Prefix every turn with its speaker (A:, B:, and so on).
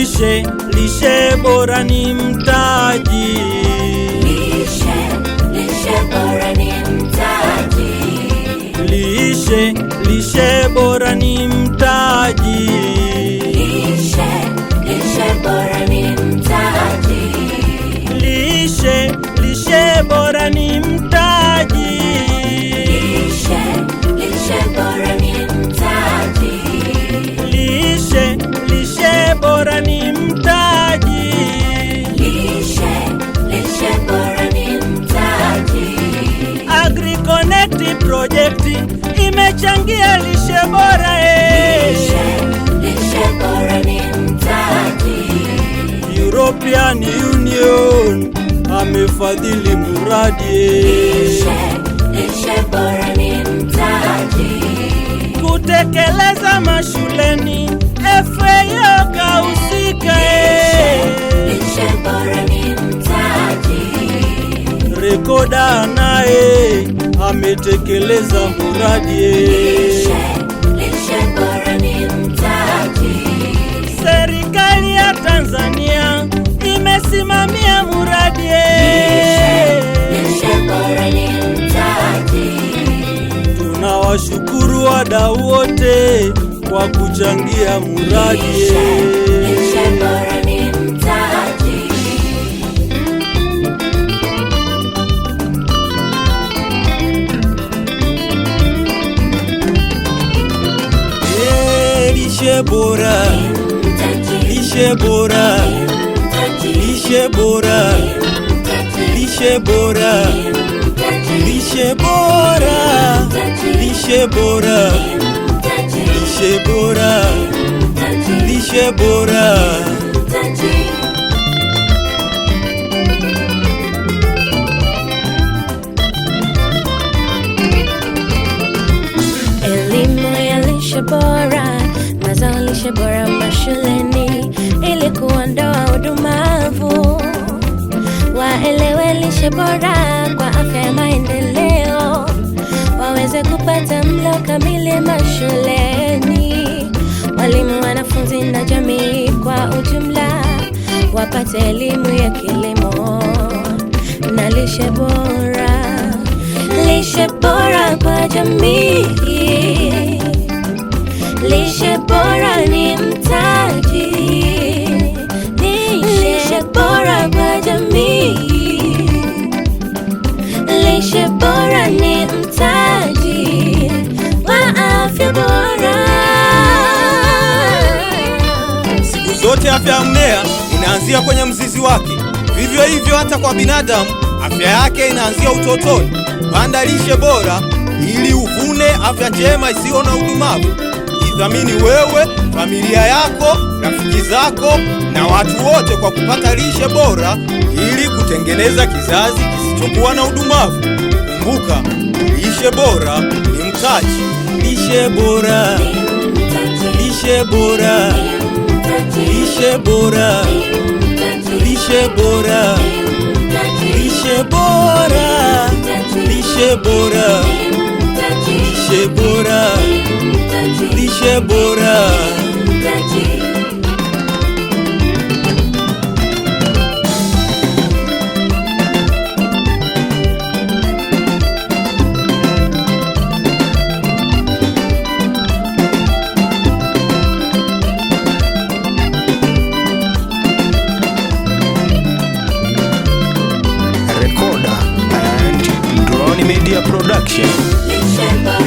A: Lishe bora ni mtaji.
B: Lishe bora ni mtaji.
A: Lishe bora ni mtaji.
B: Lishe bora ni mtaji.
A: Lishe bora ni mtaji.
B: Lishe bora ni mtaji.
A: Lishe bora ni mtaji.
B: Lishe bora ni mtaji.
A: AgriConnect project imechangia lishe bora.
B: Lishe bora ni mtaji.
A: European Union amefadhili muradi.
B: Lishe bora ni mtaji.
A: Kutekeleza mashuleni FAO kahusika.
B: Lishe bora ni mtaji.
A: Rekoda naye ametekeleza muradi.
B: Lishe bora ni mtaji.
A: Serikali ya Tanzania imesimamia muradi.
B: Lishe bora ni mtaji.
A: Tunawashukuru wadau wote kwa kuchangia muradi.
B: Lishe bora ni mtaji.
A: Lishe bora, lishe bora, lishe bora, lishe bora, lishe bora, lishe bora, lishe bora, lishe bora.
B: Elimu ya lishe bora, mazao lishe bora mashuleni ili kuondoa udumavu. Waelewe lishe bora kwa afya ya maendeleo, waweze kupata mlo kamili mashuleni. Walimu, wanafunzi na jamii kwa ujumla wapate elimu ya kilimo na lishe bora. Lishe bora kwa jamii. Lishe bora ni mtaji. Lishe bora kwa jamii. Lishe bora ni mtaji wa afya bora.
C: Siku zote afya ya mmea inaanzia kwenye mzizi wake. Vivyo hivyo hata kwa binadamu, afya yake inaanzia utotoni. Panda lishe bora ili uvune afya njema isiyo na udumavu. Idhamini wewe, familia yako, rafiki zako na watu wote kwa kupata lishe bora ili kutengeneza kizazi kisichokuwa na udumavu. Kumbuka, lishe bora ni mtaji.
A: Lishe bora, lishe bora, lishe bora, lishe bora, lishe bora, lishe bora, lishe bora, lishe bora.
D: Recorder and Drone Media Production.
B: Lishe bora.